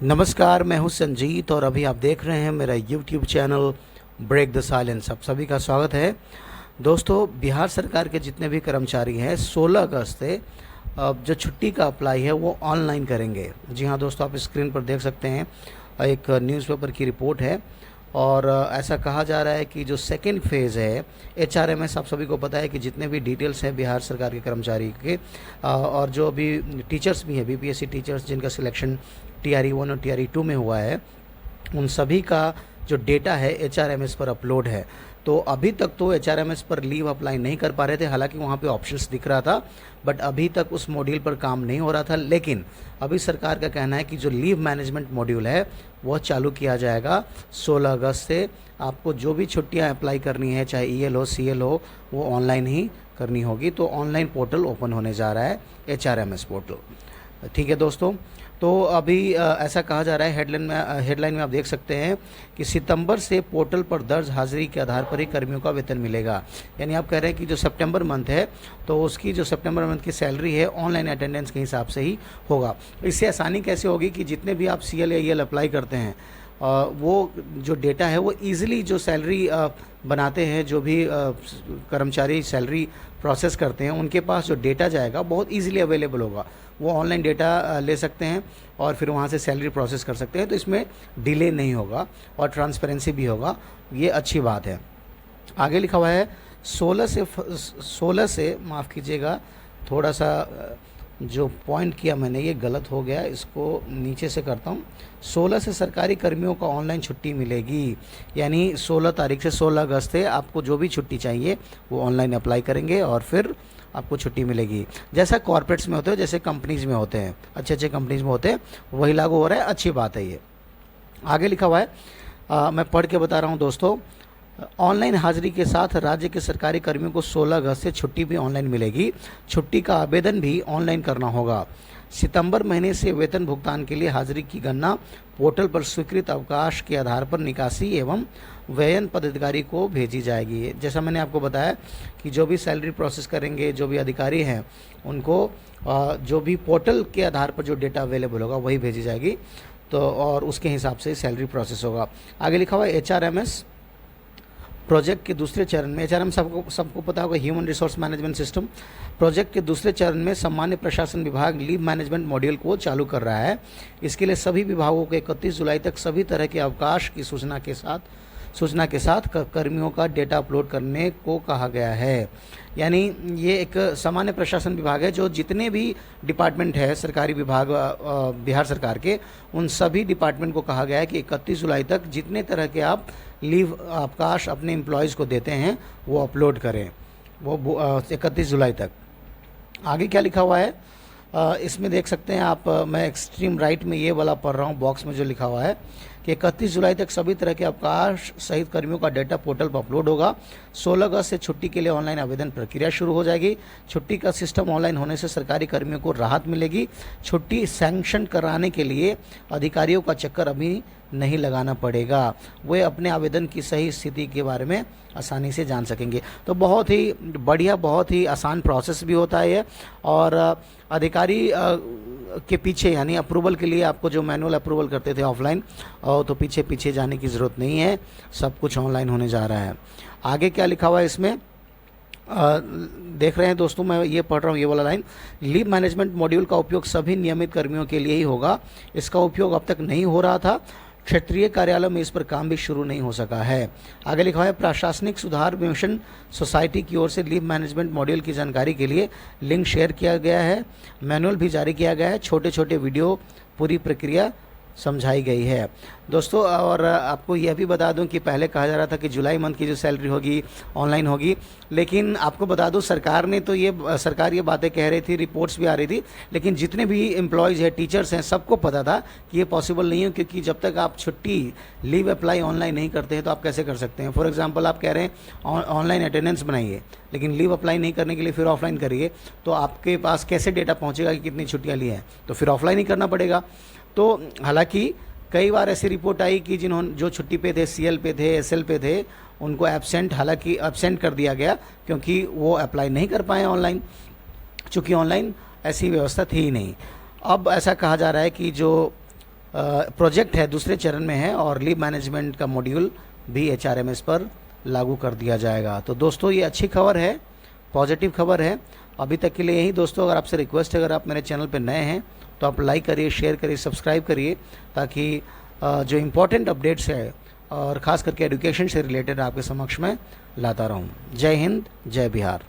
नमस्कार, मैं हूं संजीत और अभी आप देख रहे हैं मेरा YouTube channel break the silence. आप सभी का स्वागत है। दोस्तों, बिहार सरकार के जितने भी कर्मचारी हैं 16 अगस्त से जो छुट्टी का अप्लाई है वो ऑनलाइन करेंगे। जी हाँ दोस्तों, आप स्क्रीन पर देख सकते हैं, एक न्यूज़पेपर की रिपोर्ट है और ऐसा कहा जा रहा है कि जो सेकेंड फेज़ है एचआरएमएस, आप सभी को पता है कि जितने भी डिटेल्स हैं बिहार सरकार के कर्मचारी के और जो अभी टीचर्स भी हैं, बीपीएससी टीचर्स जिनका सिलेक्शन टीआरई 1 और टीआरई 2 में हुआ है, उन सभी का जो डेटा है एचआरएमएस पर अपलोड है। तो अभी तक तो एचआरएमएस पर लीव अप्लाई नहीं कर पा रहे थे, हालांकि वहाँ पे ऑप्शंस दिख रहा था, बट अभी तक उस मॉड्यूल पर काम नहीं हो रहा था। लेकिन अभी सरकार का कहना है कि जो लीव मैनेजमेंट मॉड्यूल है वह चालू किया जाएगा 16 अगस्त से। आपको जो भी छुट्टियाँ अप्लाई करनी है, चाहे ईएल हो सीएल हो, वो ऑनलाइन ही करनी होगी। तो ऑनलाइन पोर्टल ओपन होने जा रहा है, एचआरएमएस पोर्टल। ठीक है दोस्तों, तो अभी ऐसा कहा जा रहा है, हेडलाइन में आप देख सकते हैं कि सितंबर से पोर्टल पर दर्ज हाजिरी के आधार पर ही कर्मियों का वेतन मिलेगा। यानी आप कह रहे हैं कि जो सितंबर मंथ है तो उसकी जो सितंबर मंथ की सैलरी है ऑनलाइन अटेंडेंस के हिसाब से ही होगा। इससे आसानी कैसे होगी कि जितने भी आप सीएल या ईएल अप्लाई करते हैं वो जो डेटा है वो ईज़िली जो सैलरी बनाते हैं, जो भी कर्मचारी सैलरी प्रोसेस करते हैं, उनके पास जो डेटा जाएगा बहुत ईज़िली अवेलेबल होगा। वो ऑनलाइन डेटा ले सकते हैं और फिर वहाँ से सैलरी प्रोसेस कर सकते हैं। तो इसमें डिले नहीं होगा और ट्रांसपेरेंसी भी होगा, ये अच्छी बात है। आगे लिखा हुआ है 16 से माफ़ कीजिएगा, थोड़ा सा जो पॉइंट किया मैंने ये गलत हो गया, इसको नीचे से करता हूँ। 16 से सरकारी कर्मियों को ऑनलाइन छुट्टी मिलेगी, यानी 16 तारीख से 16 अगस्त से आपको जो भी छुट्टी चाहिए वो ऑनलाइन अप्लाई करेंगे और फिर आपको छुट्टी मिलेगी। जैसा कॉर्पोरेट्स में होते हैं, जैसे कंपनीज़ में होते हैं, अच्छे कंपनीज़ में होते हैं, वही लागू हो रहा है। अच्छी बात है ये। आगे लिखा हुआ है, मैं पढ़ के बता रहा हूँ दोस्तों। ऑनलाइन हाजिरी के साथ राज्य के सरकारी कर्मियों को 16 अगस्त से छुट्टी भी ऑनलाइन मिलेगी। छुट्टी का आवेदन भी ऑनलाइन करना होगा। सितंबर महीने से वेतन भुगतान के लिए हाजिरी की गणना पोर्टल पर स्वीकृत अवकाश के आधार पर निकासी एवं व्ययन पदाधिकारी को भेजी जाएगी। जैसा मैंने आपको बताया कि जो भी सैलरी प्रोसेस करेंगे, जो भी अधिकारी हैं, उनको जो भी पोर्टल के आधार पर जो डेटा अवेलेबल होगा वही भेजी जाएगी। तो और उसके हिसाब से सैलरी प्रोसेस होगा। आगे लिखा हुआ है एचआरएमएस प्रोजेक्ट के दूसरे चरण में, एचआरएम सबको पता होगा, human resource management system. Project के दूसरे चरण में सामान्य प्रशासन विभाग लीव मैनेजमेंट मॉड्यूल को चालू कर रहा है। इसके लिए सभी विभागों को 31 जुलाई तक सभी तरह के अवकाश की सूचना के साथ कर्मियों का डेटा अपलोड करने को कहा गया है। यानी ये एक सामान्य प्रशासन विभाग है, जो जितने भी डिपार्टमेंट है सरकारी विभाग बिहार सरकार के, उन सभी डिपार्टमेंट को कहा गया है कि 31 जुलाई तक जितने तरह के आप लीव अवकाश अपने एम्प्लॉयज़ को देते हैं वो अपलोड करें, वो 31 जुलाई तक। आगे क्या लिखा हुआ है इसमें देख सकते हैं आप, मैं एक्सट्रीम राइट में ये वाला पढ़ रहा हूँ, बॉक्स में जो लिखा हुआ है कि 31 जुलाई तक सभी तरह के अवकाश सहित कर्मियों का डेटा पोर्टल पर अपलोड होगा। 16 अगस्त से छुट्टी के लिए ऑनलाइन आवेदन प्रक्रिया शुरू हो जाएगी। छुट्टी का सिस्टम ऑनलाइन होने से सरकारी कर्मियों को राहत मिलेगी। छुट्टी सैंक्शन कराने के लिए अधिकारियों का चक्कर अभी नहीं लगाना पड़ेगा, वे अपने आवेदन की सही स्थिति के बारे में आसानी से जान सकेंगे। तो बहुत ही बढ़िया, बहुत ही आसान प्रोसेस भी होता है ये। और अधिकारी के पीछे, यानी अप्रूवल के लिए आपको जो मैनुअल अप्रूवल करते थे ऑफलाइन, तो पीछे जाने की ज़रूरत नहीं है, सब कुछ ऑनलाइन होने जा रहा है। आगे क्या लिखा हुआ है इसमें देख रहे हैं दोस्तों, मैं ये पढ़ रहा हूँ ये वाला लाइन, लीव मैनेजमेंट मॉड्यूल का उपयोग सभी नियमित कर्मियों के लिए ही होगा। इसका उपयोग अब तक नहीं हो रहा था, क्षेत्रीय कार्यालय में इस पर काम भी शुरू नहीं हो सका है। आगे लिखा है प्रशासनिक सुधार मिशन सोसाइटी की ओर से लीव मैनेजमेंट मॉड्यूल की जानकारी के लिए लिंक शेयर किया गया है। मैनुअल भी जारी किया गया है, छोटे वीडियो पूरी प्रक्रिया समझाई गई है दोस्तों। और आपको यह भी बता दूं कि पहले कहा जा रहा था कि जुलाई मंथ की जो सैलरी होगी ऑनलाइन होगी, लेकिन आपको बता दूं सरकार ये बातें कह रही थी, रिपोर्ट्स भी आ रही थी, लेकिन जितने भी एम्प्लॉयज़ हैं, टीचर्स हैं, सबको पता था कि ये पॉसिबल नहीं है, क्योंकि जब तक आप छुट्टी लीव अप्लाई ऑनलाइन नहीं करते हैं तो आप कैसे कर सकते हैं। फॉर एग्जाम्पल, आप कह रहे हैं ऑनलाइन अटेंडेंस बनाइए, लेकिन लीव अप्लाई नहीं करने के लिए फिर ऑफलाइन करिए, तो आपके पास कैसे डेटा पहुँचेगा कि कितनी छुट्टियाँ ली हैं, तो फिर ऑफलाइन ही करना पड़ेगा। तो हालांकि कई बार ऐसी रिपोर्ट आई कि जो छुट्टी पे थे, सीएल पे थे, एसएल पे थे, उनको एब्सेंट कर दिया गया, क्योंकि वो अप्लाई नहीं कर पाए ऑनलाइन, चूँकि ऑनलाइन ऐसी व्यवस्था थी ही नहीं। अब ऐसा कहा जा रहा है कि जो प्रोजेक्ट है दूसरे चरण में है और लीव मैनेजमेंट का मॉड्यूल भी एचआरएमएस पर लागू कर दिया जाएगा। तो दोस्तों ये अच्छी खबर है, पॉजिटिव खबर है। अभी तक के लिए यही दोस्तों, अगर आपसे रिक्वेस्ट है, अगर आप मेरे चैनल पर नए हैं तो आप लाइक करिए, शेयर करिए, सब्सक्राइब करिए, ताकि जो इम्पोर्टेंट अपडेट्स है और ख़ास करके एजुकेशन से रिलेटेड आपके समक्ष में लाता रहूं। जय हिंद, जय बिहार।